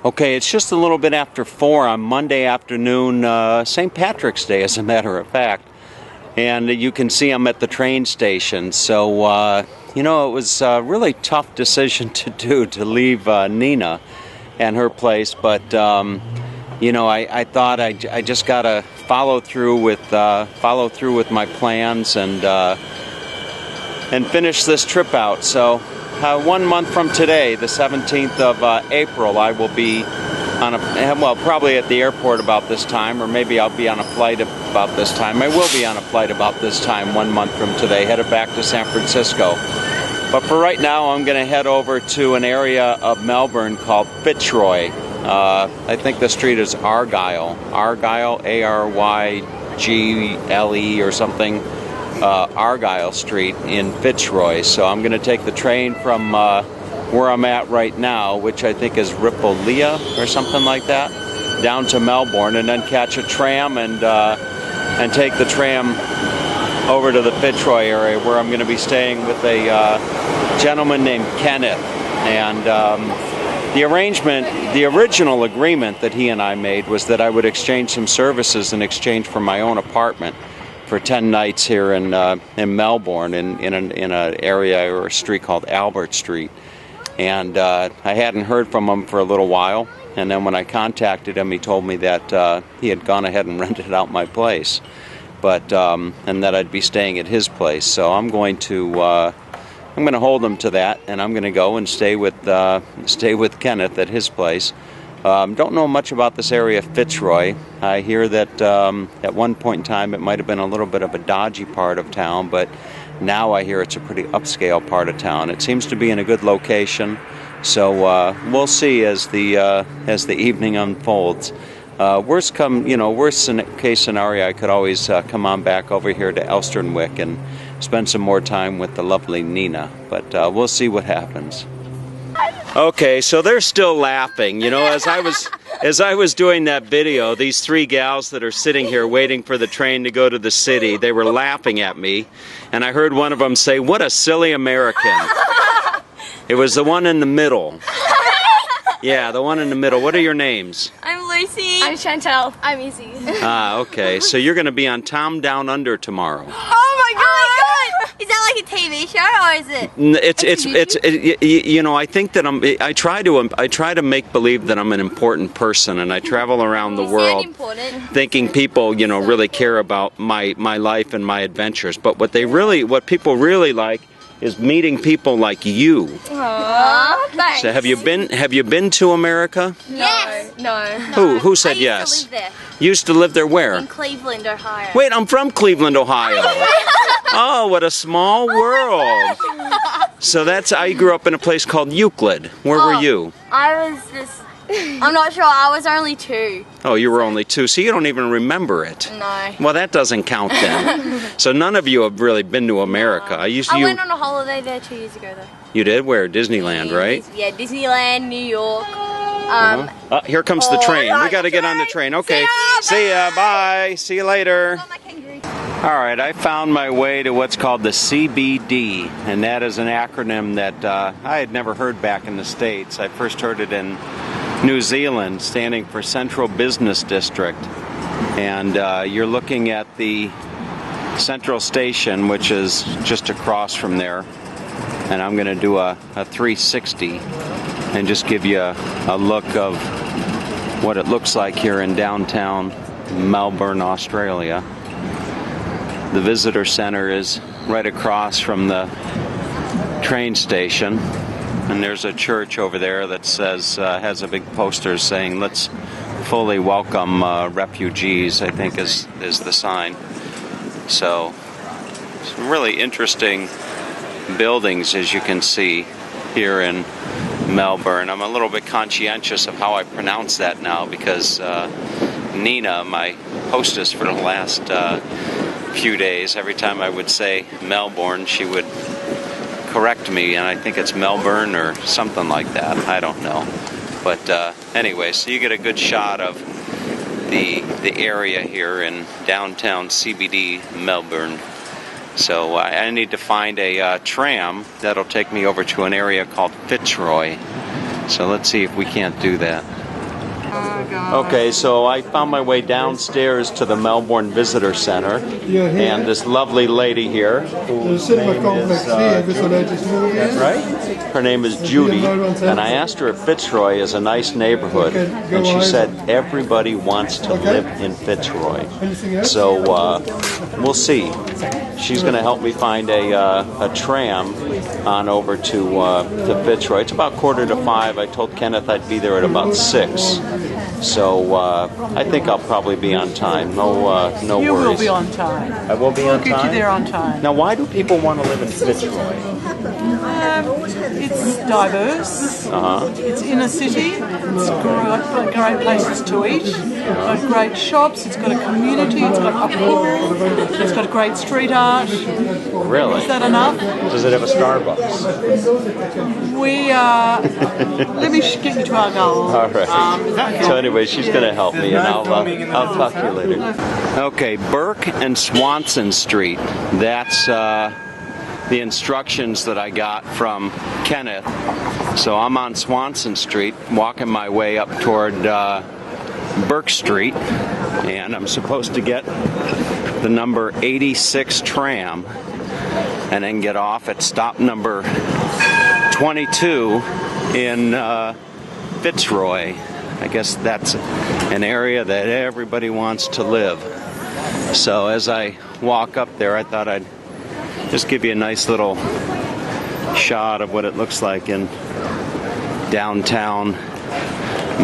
Okay, it's just a little bit after 4 on Monday afternoon, St. Patrick's Day, as a matter of fact. And you can see I'm at the train station. So, you know, it was a really tough decision to do, to leave Nina and her place. But, you know, I thought I just got to follow through with my plans and finish this trip out. So 1 month from today, the 17th of April, I will be on probably at the airport about this time, or maybe I'll be on a flight about this time. I will be on a flight about this time 1 month from today, headed back to San Francisco. But for right now, I'm going to head over to an area of Melbourne called Fitzroy. I think the street is Argyle, A-R-Y-G-L-E or something. Argyle Street in Fitzroy. So I'm going to take the train from where I'm at right now, which I think is Ripolea or something like that, down to Melbourne, and then catch a tram and take the tram over to the Fitzroy area, where I'm going to be staying with a gentleman named Kenneth. And the original agreement that he and I made was that I would exchange some services in exchange for my own apartment for 10 nights here in Melbourne, in an area or a street called Albert Street. And I hadn't heard from him for a little while, and then when I contacted him, he told me that he had gone ahead and rented out my place, but and that I'd be staying at his place. So I'm going to hold him to that, and I'm going to go and stay with Kenneth at his place. Don't know much about this area of Fitzroy. I hear that at one point in time it might have been a little bit of a dodgy part of town, but now I hear it's a pretty upscale part of town. It seems to be in a good location, so we'll see as the evening unfolds. Worst case scenario, I could always come on back over here to Elsternwick and spend some more time with the lovely Nina, but we'll see what happens. Okay, so they're still laughing. You know, as I was doing that video, these 3 gals that are sitting here waiting for the train to go to the city, they were laughing at me, and I heard one of them say, "What a silly American." It was the one in the middle. Yeah, the one in the middle. What are your names? I'm Lucy. I'm Chantel. I'm Izzy. Ah, okay. So you're going to be on Tom Down Under tomorrow. Oh my god! Is that like a TV show, or is it? It's you know, I think that I try to make believe that I'm an important person, and I travel around the world thinking people, you know, really care about my life and my adventures. But what people really like is meeting people like you. Aww, thanks. So have you been to America? Yes. No. Who said yes? I used to live there. You used to live there where? In Cleveland, Ohio. Wait, I'm from Cleveland, Ohio. Oh, what a small world. So I grew up in a place called Euclid. Where were you? I'm not sure, I was only 2. Oh, you were only 2, so you don't even remember it. No. Well, that doesn't count then. So none of you have really been to America. I went on a holiday there 2 years ago, though. You did? Where? Disneyland, right? Yeah, Disneyland, New York. Here comes the train. We got to get on the train. Okay. See ya. Bye. See you later. Alright, I found my way to what's called the CBD, and that is an acronym that I had never heard back in the States. I first heard it in New Zealand, standing for Central Business District. And you're looking at the Central Station, which is just across from there. And I'm going to do a 360 and just give you a look of what it looks like here in downtown Melbourne, Australia. The visitor center is right across from the train station, and there's a church over there that says has a big poster saying "Let's fully welcome refugees," I think is the sign. So some really interesting buildings, as you can see here in Melbourne. I'm a little bit conscientious of how I pronounce that now, because Nina, my hostess for the last few days, every time I would say Melbourne, she would correct me, and I think it's Melbourne or something like that. I don't know. But anyway, so you get a good shot of the area here in downtown CBD Melbourne. So I need to find a tram that'll take me over to an area called Fitzroy. So let's see if we can't do that. Okay, so I found my way downstairs to the Melbourne Visitor Center, and this lovely lady here, whose name is, that's right, her name is Judy, and I asked her if Fitzroy is a nice neighborhood, and she said everybody wants to live in Fitzroy. So we'll see. She's going to help me find a tram on over to Fitzroy. It's about 4:45. I told Kenneth I'd be there at about 6. So I think I'll probably be on time. No worries. You will be on time. I will be on time? We'll get you there on time. Now, why do people want to live in Fitzroy? It's diverse. It's inner city. It's got great places to eat. It's got great shops. It's got a community. It's got a pool. It's got great street art. Really? Is that enough? Does it have a Starbucks? We let me get you to our goal. All right. So anyway, she's going to help me, and I'll talk to you later. Okay, Burke and Swanson Street. That's the instructions that I got from Kenneth. So I'm on Swanson Street, walking my way up toward Burke Street, and I'm supposed to get the number 86 tram and then get off at stop number 22 in Fitzroy. I guess that's an area that everybody wants to live. So as I walk up there, I thought I'd just give you a nice little shot of what it looks like in downtown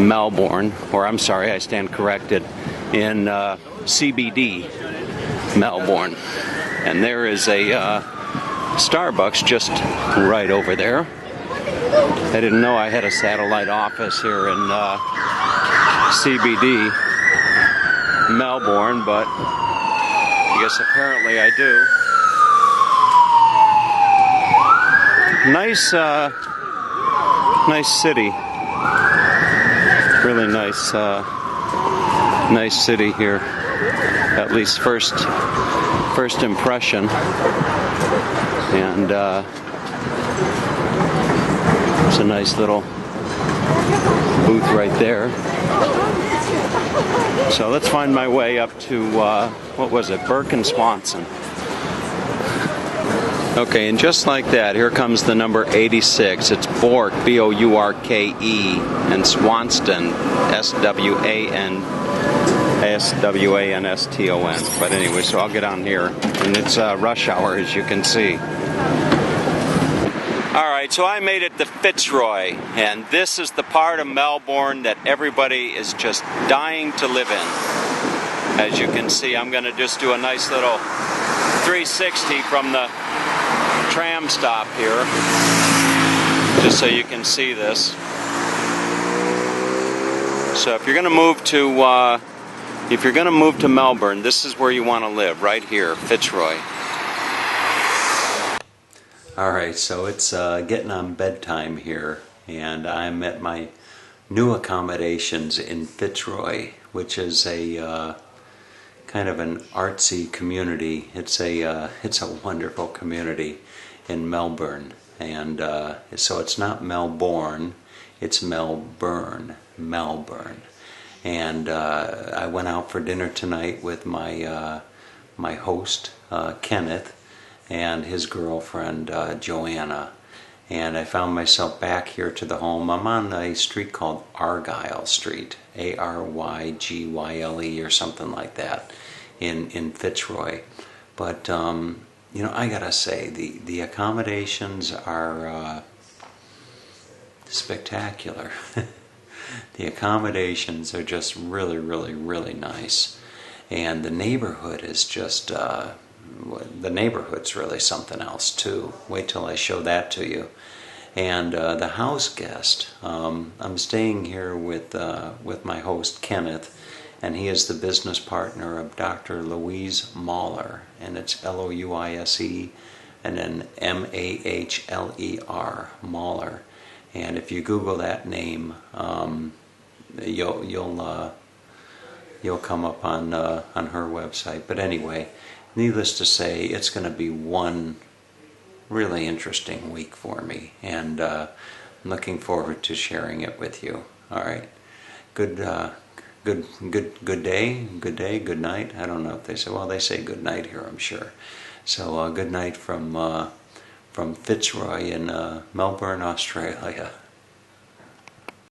Melbourne, or I'm sorry, I stand corrected, in CBD Melbourne. And there is a Starbucks just right over there. I didn't know I had a satellite office here in CBD Melbourne, but I guess apparently I do. Nice city. Really nice city here. At least first impression. And it's a nice little booth right there. So let's find my way up to what was it? Burke and Swanson. Okay, and just like that, here comes the number 86. It's Bourke, B-O-U-R-K-E, and Swanston, S-W-A-N-S-T-O-N. But anyway, so I'll get on here, and it's rush hour, as you can see. All right, so I made it to Fitzroy, and this is the part of Melbourne that everybody is just dying to live in. As you can see, I'm going to just do a nice little 360 from the tram stop here, just so you can see this. So if you're going to move to Melbourne, this is where you want to live, right here, Fitzroy. All right, so it's getting on bedtime here, and I'm at my new accommodations in Fitzroy, which is a kind of an artsy community. It's a wonderful community in Melbourne, and so it's not Melbourne, it's Melbourne. And I went out for dinner tonight with my my host Kenneth and his girlfriend Joanna, and I found myself back here to the home. I'm on a street called Argyle Street, A-R-Y-G-Y-L-E or something like that, in Fitzroy. But you know, I gotta say, the accommodations are spectacular. The accommodations are just really, really, really nice, and the neighborhood is just the neighborhood's really something else too. Wait till I show that to you. And the house guest, I'm staying here with my host Kenneth, and he is the business partner of Dr. Louise Mahler, and it's L-O-U-I-S-E and then M-A-H-L-E-R, Mahler. And if you Google that name, you'll come up on her website. But anyway, needless to say, it's going to be one really interesting week for me, and I'm looking forward to sharing it with you. All right. good good day, good night. I don't know if they say. Well, they say good night here, I'm sure. So good night from Fitzroy in Melbourne, Australia.